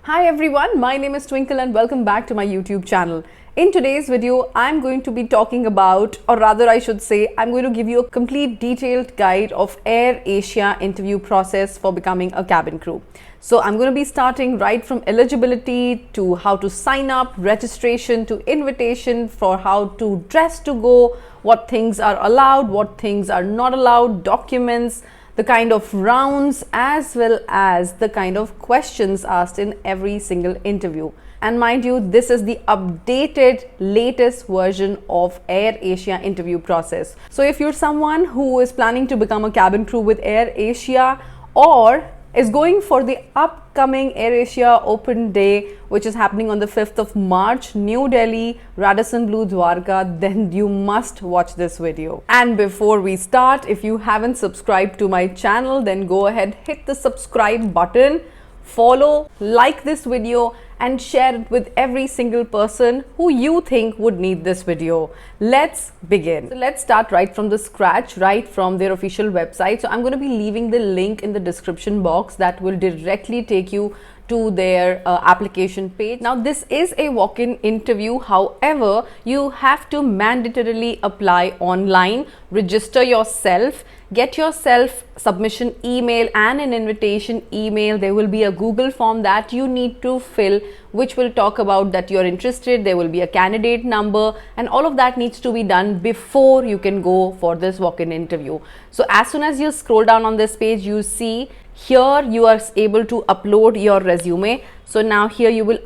Hi everyone, my name is Twinkle and welcome back to my YouTube channel. In today's video, I'm going to be talking about, or rather I should say, I'm going to give you a complete detailed guide of Air Asia interview process for becoming a cabin crew. So I'm going to be starting right from eligibility to how to sign up, registration to invitation, for how to dress to go, what things are allowed, what things are not allowed, documents, the kind of rounds, as well as the kind of questions asked in every single interview. And mind you, this is the updated latest version of Air Asia interview process. So if you're someone who is planning to become a cabin crew with Air Asia or is going for the upcoming Air Asia Open Day, which is happening on the 5th of March, New Delhi, Radisson Blu Dwarka, then you must watch this video. And before we start, if you haven't subscribed to my channel, then go ahead, hit the subscribe button, follow, like this video and share it with every single person who you think would need this video. Let's begin. So let's start right from the scratch, right from their official website. So I'm going to be leaving the link in the description box that will directly take you to their application page. Now this is a walk-in interview, however you have to mandatorily apply online, register yourself, get yourself submission email and an invitation email. There will be a Google form that you need to fill, which will talk about that you're interested. There will be a candidate number and all of that needs to be done before you can go for this walk-in interview. So as soon as you scroll down on this page, you see here you are able to upload your resume. So now here you will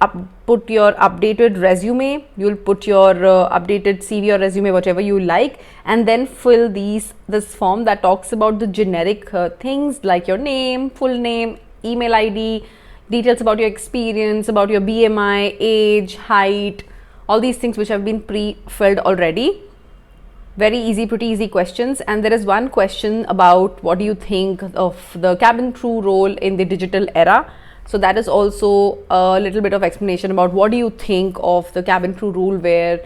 put your updated resume, you will put your updated CV or resume, whatever you like, and then fill this form that talks about the generic things like your name, full name, email ID, details about your experience, about your BMI, age, height, all these things which have been pre-filled already. Very easy, pretty easy questions. And there is one question about what do you think of the cabin crew role in the digital era. So that is also a little bit of explanation about what do you think of the cabin crew role where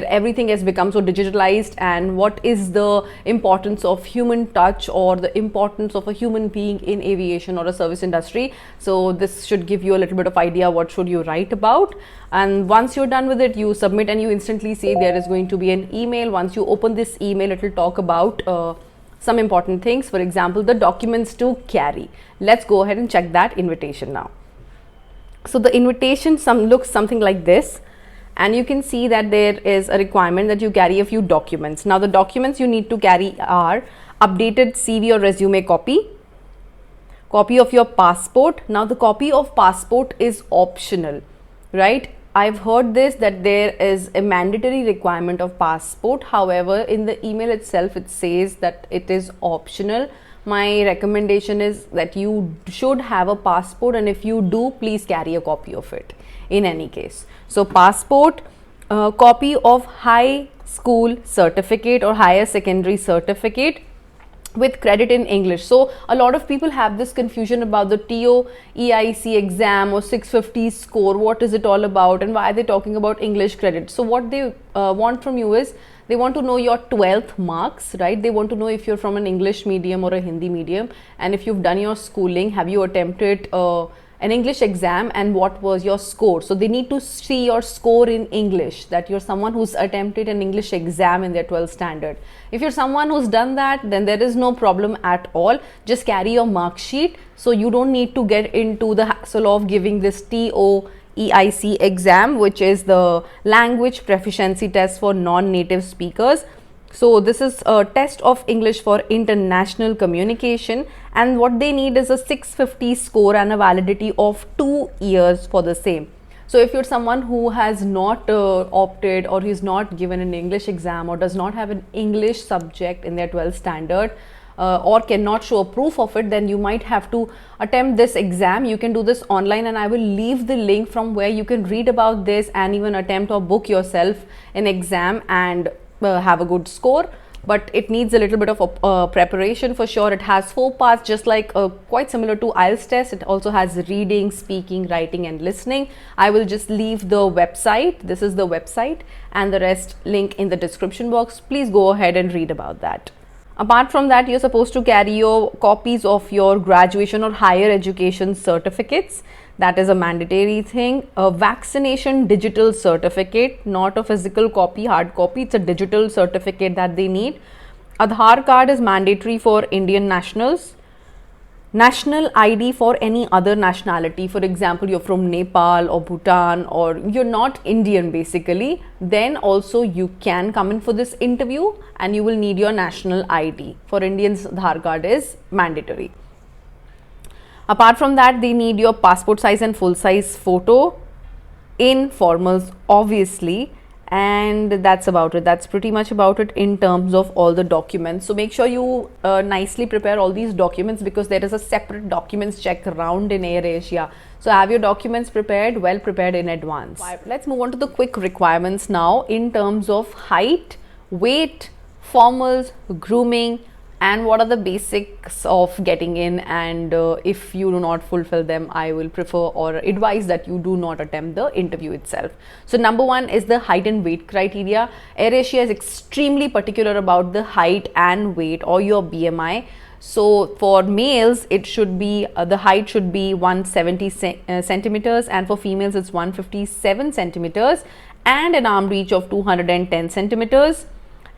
everything has become so digitalized, and what is the importance of human touch or the importance of a human being in aviation or a service industry. So this should give you a little bit of idea what should you write about. And once you're done with it, you submit and you instantly see there is going to be an email. Once you open this email, it will talk about some important things, for example the documents to carry. Let's go ahead and check that invitation now. So the invitation looks something like this, and you can see that there is a requirement that you carry a few documents. Now the documents you need to carry are updated CV or resume copy of your passport. Now the copy of passport is optional, right? I've heard this that there is a mandatory requirement of passport. However, in the email itself it says that it is optional. My recommendation is that you should have a passport, and if you do, please carry a copy of it in any case. So passport, copy of high school certificate or higher secondary certificate with credit in English. So a lot of people have this confusion about the TOEIC exam or 650 score. What is it all about and why are they talking about English credit? So what they want from you is they want to know your 12th marks, right? They want to know if you're from an English medium or a Hindi medium, and if you've done your schooling, have you attempted an English exam and what was your score. So they need to see your score in English, that you're someone who's attempted an English exam in their 12th standard. If you're someone who's done that, then there is no problem at all. Just carry your mark sheet, so you don't need to get into the hassle of giving this TOEIC exam, which is the language proficiency test for non-native speakers. So this is a test of English for international communication, and what they need is a 650 score and a validity of 2 years for the same. So if you're someone who has not opted or who's not given an English exam or does not have an English subject in their 12th standard or cannot show a proof of it, then you might have to attempt this exam. You can do this online, and I will leave the link from where you can read about this and even attempt or book yourself an exam and have a good score. But it needs a little bit of preparation for sure. It has 4 parts, just like quite similar to IELTS test. It also has reading, speaking, writing and listening. I will just leave the website. This is the website, and the rest link in the description box. Please go ahead and read about that. Apart from that, you're supposed to carry your copies of your graduation or higher education certificates. That is a mandatory thing. A vaccination digital certificate, not a physical copy, hard copy. It's a digital certificate that they need. Aadhaar card is mandatory for Indian nationals. National ID for any other nationality. For example, you're from Nepal or Bhutan, or you're not Indian basically, then also you can come in for this interview and you will need your national ID. For Indians, Aadhaar card is mandatory. Apart from that, they need your passport size and full size photo in formals, obviously, and that's about it. That's pretty much about it in terms of all the documents. So make sure you nicely prepare all these documents, because there is a separate documents check round in AirAsia. So have your documents prepared, well prepared in advance. Let's move on to the quick requirements now in terms of height, weight, formals, grooming, and what are the basics of getting in, and if you do not fulfill them, I will prefer or advise that you do not attempt the interview itself. So number one is the height and weight criteria. AirAsia is extremely particular about the height and weight, or your BMI. So for males, it should be the height should be 170 centimeters, and for females it's 157 centimeters, and an arm reach of 210 centimeters.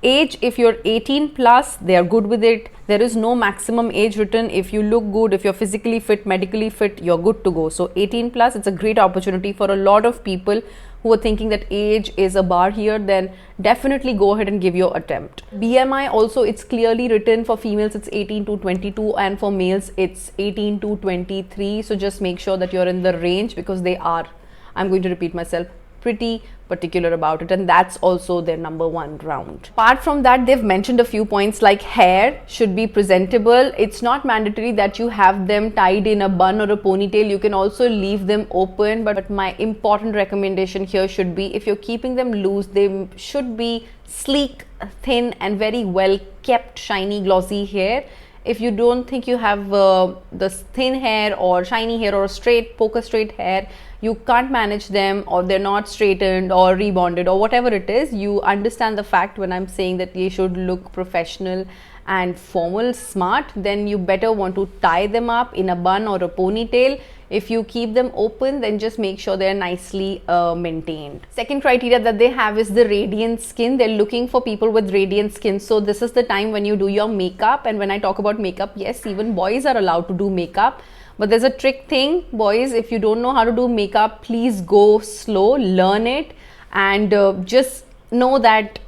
Age, if you're 18 plus, they are good with it. There is no maximum age written. If you look good, if you're physically fit, medically fit, you're good to go. So 18 plus, it's a great opportunity for a lot of people who are thinking that age is a bar here. Then definitely go ahead and give your attempt. BMI also, it's clearly written. For females it's 18 to 22, and for males it's 18 to 23. So just make sure that you're in the range, because they are, I'm going to repeat myself, pretty particular about it, and that's also their number one round. Apart from that, they've mentioned a few points like hair should be presentable. It's not mandatory that you have them tied in a bun or a ponytail. You can also leave them open, but my important recommendation here should be, if you're keeping them loose, they should be sleek, thin, and very well kept, shiny, glossy hair. If you don't think you have the thin hair or shiny hair or straight, poker straight hair, you can't manage them, or they're not straightened or rebonded or whatever it is, you understand the fact when I'm saying that they should look professional and formal, smart, then you better want to tie them up in a bun or a ponytail. If you keep them open, then just make sure they're nicely maintained. Second criteria that they have is the radiant skin. They're looking for people with radiant skin. So this is the time when you do your makeup. And when I talk about makeup, yes, even boys are allowed to do makeup. But there's a trick thing, boys. If you don't know how to do makeup, please go slow, learn it, and just know that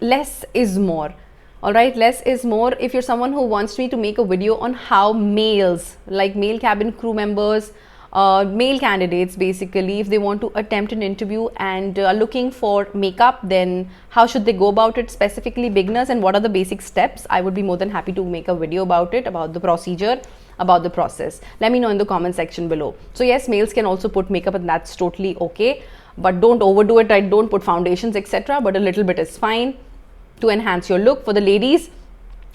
less is more. Alright, less is more. If you're someone who wants me to make a video on how males, like male cabin crew members, male candidates basically, if they want to attempt an interview and are looking for makeup, then how should they go about it, specifically beginners, and what are the basic steps, I would be more than happy to make a video about it, about the procedure, about the process. Let me know in the comment section below. So yes, males can also put makeup, and that's totally okay, but don't overdo it, right? Don't put foundations, etc., but a little bit is fine to enhance your look. For the ladies,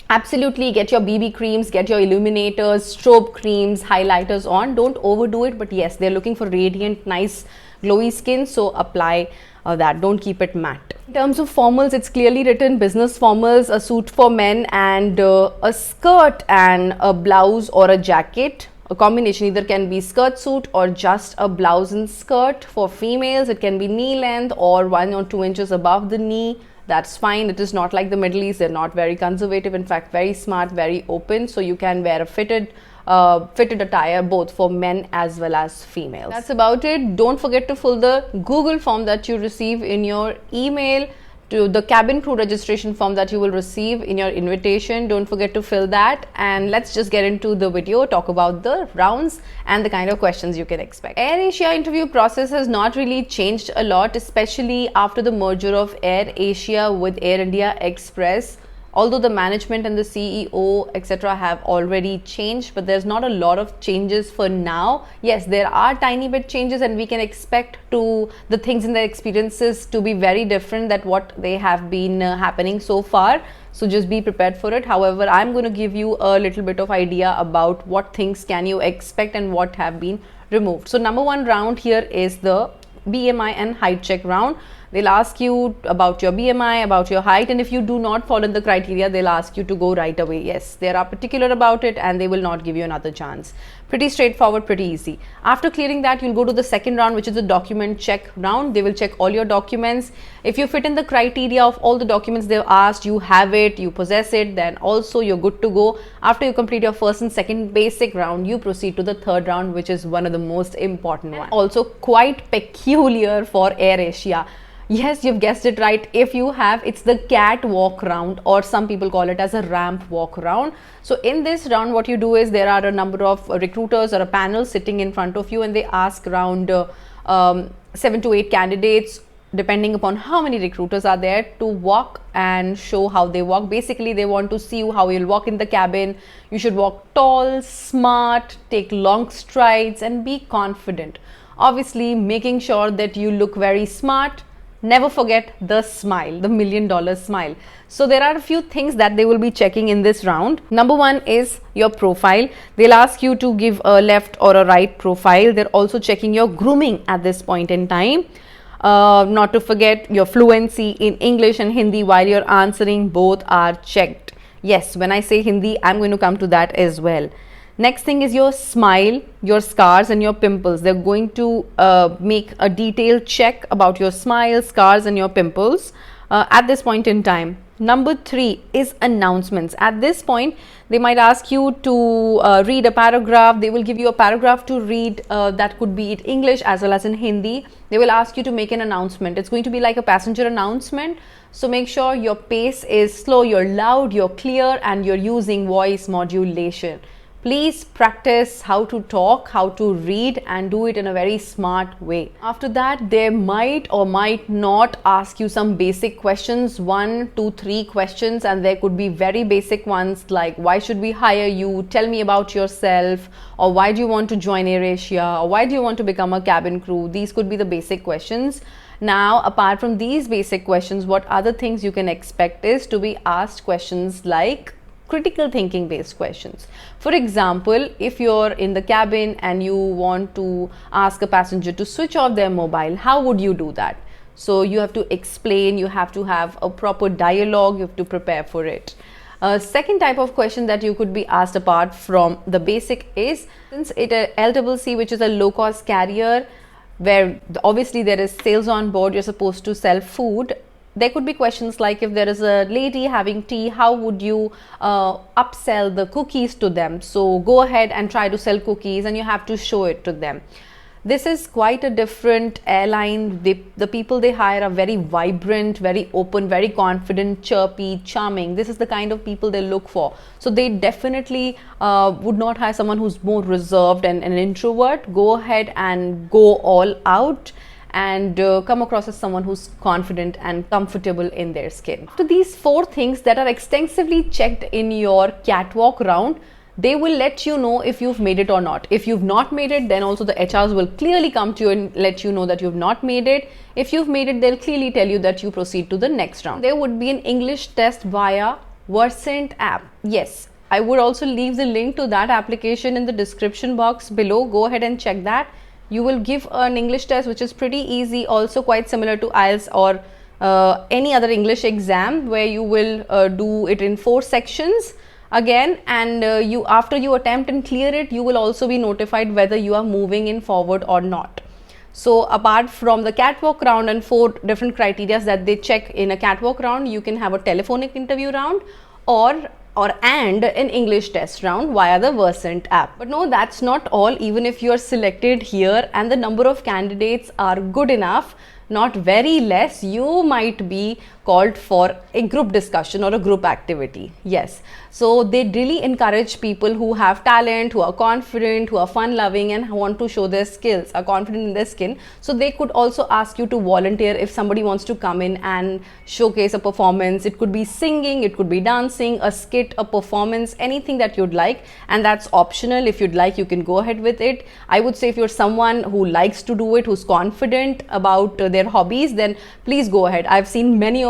absolutely get your BB creams, get your illuminators, strobe creams, highlighters on. Don't overdo it, but yes, they're looking for radiant, nice, glowy skin, so apply that. Don't keep it matte. In terms of formals, it's clearly written business formals, a suit for men, and a skirt and a blouse or a jacket. A combination, either can be skirt suit or just a blouse and skirt. For females, it can be knee length or 1 or 2 inches above the knee. That's fine. It is not like the Middle East. They're not very conservative. In fact, very smart, very open. So you can wear a fitted attire both for men as well as females. That's about it. Don't forget to fill the Google form that you receive in your email, to the cabin crew registration form that you will receive in your invitation. Don't forget to fill that, and let's just get into the video, talk about the rounds and the kind of questions you can expect. AirAsia interview process has not really changed a lot, especially after the merger of AirAsia with Air India Express. Although the management and the CEO, etc. have already changed, but there's not a lot of changes for now. Yes, there are tiny bit changes, and we can expect to the things in their experiences to be very different than what they have been happening so far. So just be prepared for it. However, I'm going to give you a little bit of idea about what things can you expect and what have been removed. So number one round here is the BMI and height check round. They'll ask you about your BMI, about your height, and if you do not fall in the criteria, they'll ask you to go right away. Yes, they are particular about it, and they will not give you another chance. Pretty straightforward, pretty easy. After clearing that, you'll go to the second round, which is the document check round. They will check all your documents. If you fit in the criteria of all the documents they've asked, you have it, you possess it, then also you're good to go. After you complete your first and second basic round, you proceed to the third round, which is one of the most important ones. Also quite peculiar for AirAsia. Yes, you've guessed it right. If you have, it's the catwalk round, or some people call it as a ramp walk round. So in this round, what you do is there are a number of recruiters or a panel sitting in front of you, and they ask around 7 to 8 candidates, depending upon how many recruiters are there, to walk and show how they walk. Basically, they want to see how you'll walk in the cabin. You should walk tall, smart, take long strides, and be confident. Obviously, making sure that you look very smart. Never forget the smile, the $1 million smile. So there are a few things that they will be checking in this round. Number one is your profile. They'll ask you to give a left or a right profile. They're also checking your grooming at this point in time. Not to forget your fluency in English and Hindi while you're answering, both are checked. Yes, when I say Hindi, I'm going to come to that as well. Next thing is your smile, your scars and your pimples. They're going to make a detailed check about your smile, scars and your pimples at this point in time. Number 3 is announcements. At this point, they might ask you to read a paragraph. They will give you a paragraph to read that could be in English as well as in Hindi. They will ask you to make an announcement. It's going to be like a passenger announcement. So make sure your pace is slow, you're loud, you're clear, and you're using voice modulation. Please practice how to talk, how to read, and do it in a very smart way. After that, they might or might not ask you some basic questions, 1, 2, 3 questions, and there could be very basic ones like, why should we hire you? Tell me about yourself, or why do you want to join AirAsia, or why do you want to become a cabin crew? These could be the basic questions. Now, apart from these basic questions, what other things you can expect is to be asked questions like critical thinking based questions. For example, if you're in the cabin and you want to ask a passenger to switch off their mobile, how would you do that? So you have to explain, you have to have a proper dialogue, you have to prepare for it. Second type of question that you could be asked apart from the basic is, since it a LCC, which is a low cost carrier where obviously there is sales on board, you're supposed to sell food. There could be questions like, if there is a lady having tea, how would you upsell the cookies to them? So go ahead and try to sell cookies, and you have to show it to them. This is quite a different airline. The people they hire are very vibrant, very open, very confident, chirpy, charming. This is the kind of people they look for. So they definitely would not hire someone who's more reserved and an introvert. Go ahead and go all out and come across as someone who's confident and comfortable in their skin. After these 4 things that are extensively checked in your catwalk round, they will let you know if you've made it or not. If you've not made it, then also the HRs will clearly come to you and let you know that you've not made it. If you've made it, they'll clearly tell you that you proceed to the next round. There would be an English test via Versant app. Yes, I would also leave the link to that application in the description box below. Go ahead and check that. You will give an English test which is pretty easy, also quite similar to IELTS or any other English exam, where you will do it in 4 sections again, and after you attempt and clear it, you will also be notified whether you are moving in forward or not. So apart from the catwalk round and 4 different criteria that they check in a catwalk round, you can have a telephonic interview round and an English test round via the Versant app. But no, that's not all. Even if you are selected here and the number of candidates are good enough, not very less, you might be called for a group discussion or a group activity. Yes, so they really encourage people who have talent, who are confident, who are fun loving and want to show their skills, are confident in their skin. So they could also ask you to volunteer if somebody wants to come in and showcase a performance. It could be singing, it could be dancing, a skit, a performance, anything that you'd like, and that's optional. If you'd like, you can go ahead with it. I would say if you're someone who likes to do it, who's confident about their hobbies, then please go ahead. I've seen many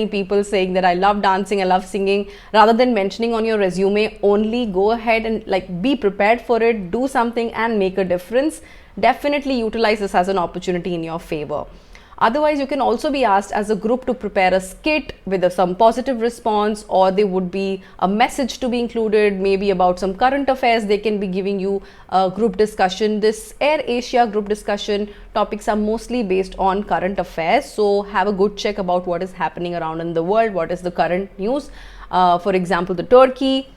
people saying that I love dancing, I love singing. Rather than mentioning on your resume only, go ahead and be prepared for it, do something and make a difference. Definitely utilize this as an opportunity in your favor. Otherwise, you can also be asked as a group to prepare a skit with some positive response, or there would be a message to be included, maybe about some current affairs. They can be giving you a group discussion. This Air Asia group discussion topics are mostly based on current affairs, so have a good check about what is happening around in the world, what is the current news. For example, the Turkey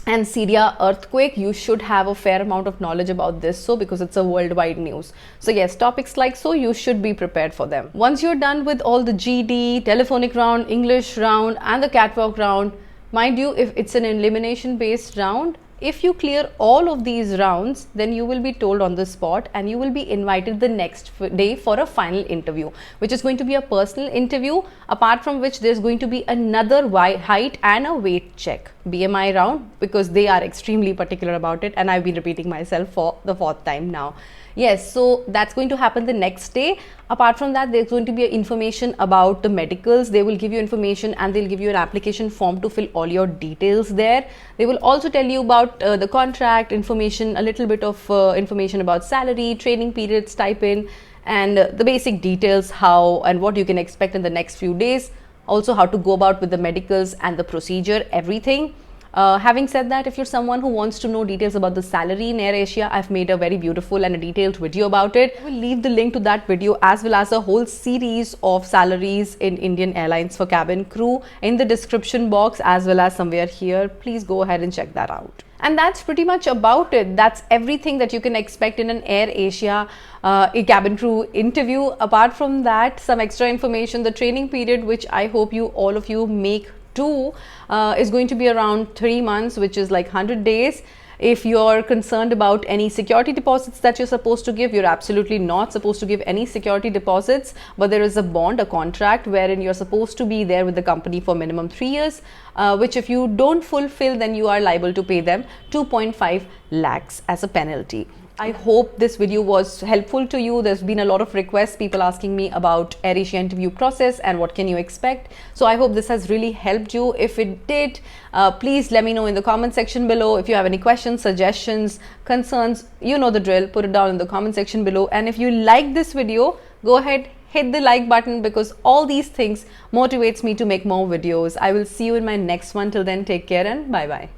and Syria earthquake, you should have a fair amount of knowledge about this, so because it's a worldwide news. So yes, topics like so, you should be prepared for them. Once you're done with all the GD, telephonic round, English round and the catwalk round, mind you, if it's an elimination based round, if you clear all of these rounds, then you will be told on the spot and you will be invited the next day for a final interview, which is going to be a personal interview, apart from which there's going to be another height and a weight check, BMI round, because they are extremely particular about it, and I've been repeating myself for the 4th time now. Yes, so that's going to happen the next day. Apart from that, there's going to be information about the medicals. They will give you information and they'll give you an application form to fill all your details there. They will also tell you about the contract information, a little bit of information about salary, training periods, stipend, and the basic details, how and what you can expect in the next few days. Also, how to go about with the medicals and the procedure, everything. Having said that, if you're someone who wants to know details about the salary in Air Asia, I've made a very beautiful and a detailed video about it. I will leave the link to that video as well as a whole series of salaries in Indian Airlines for cabin crew in the description box as well as somewhere here. Please go ahead and check that out. And that's pretty much about it. That's everything that you can expect in an Air Asia a cabin crew interview. Apart from that, some extra information, the training period, which I hope all of you make is going to be around 3 months, which is like 100 days. If you're concerned about any security deposits that you're supposed to give, you're absolutely not supposed to give any security deposits, but there is a bond, a contract wherein you're supposed to be there with the company for minimum 3 years, which if you don't fulfill, then you are liable to pay them 2.5 lakhs as a penalty. I hope this video was helpful to you. There's been a lot of requests, people asking me about Air Asia interview process and what can you expect. So I hope this has really helped you. If it did, please let me know in the comment section below. If you have any questions, suggestions, concerns, you know the drill, put it down in the comment section below. And if you like this video, go ahead, hit the like button, because all these things motivates me to make more videos. I will see you in my next one. Till then, take care and bye bye.